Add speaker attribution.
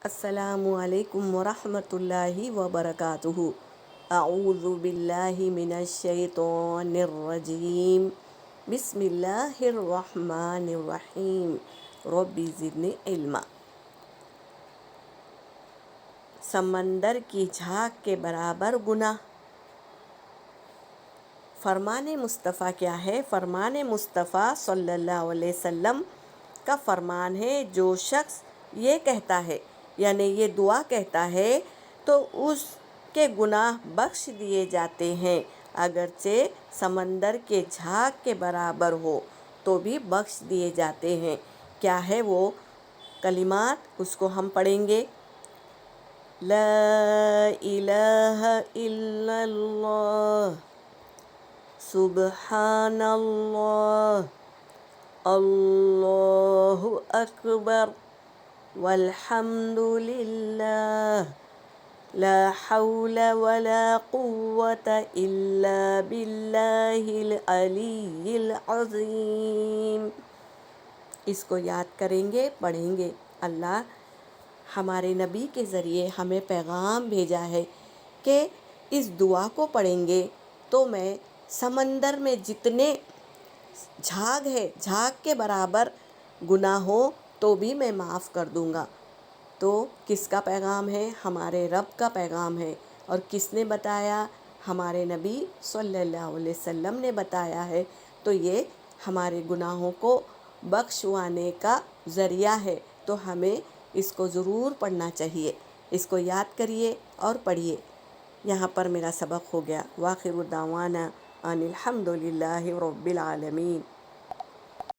Speaker 1: السلام علیکم ورحمۃ اللہ وبرکاتہ۔ اعوذ باللہ من الشیطان الرجیم، بسم اللہ الرحمن الرحیم، رب زدنی علما۔ سمندر کی جھاگ کے برابر گناہ۔ فرمان مصطفیٰ کیا ہے؟ فرمان مصطفیٰ صلی اللہ علیہ وسلم کا فرمان ہے، جو شخص یہ کہتا ہے یعنی یہ دعا کہتا ہے تو اس کے گناہ بخش دیے جاتے ہیں، اگرچہ سمندر کے جھاگ کے برابر ہو تو بھی بخش دیے جاتے ہیں۔ کیا ہے وہ کلمات؟ اس کو ہم پڑھیں گے۔ لا الہ الا اللہ، سبحان اللہ، اللہ اکبر، والحمد للہ، لا حول ولا قوة الا باللہ العلی العظیم۔ اس کو یاد کریں گے، پڑھیں گے۔ اللہ ہمارے نبی کے ذریعے ہمیں پیغام بھیجا ہے کہ اس دعا کو پڑھیں گے تو میں سمندر میں جتنے جھاگ ہے، جھاگ کے برابر گناہ ہو تو بھی میں معاف کر دوں گا۔ تو کس کا پیغام ہے؟ ہمارے رب کا پیغام ہے۔ اور کس نے بتایا؟ ہمارے نبی صلی اللہ علیہ وسلم نے بتایا ہے۔ تو یہ ہمارے گناہوں کو بخشوانے کا ذریعہ ہے، تو ہمیں اس کو ضرور پڑھنا چاہیے۔ اس کو یاد کریے اور پڑھیے۔ یہاں پر میرا سبق ہو گیا۔ وآخر دعوانا ان الحمد للہ رب العالمین۔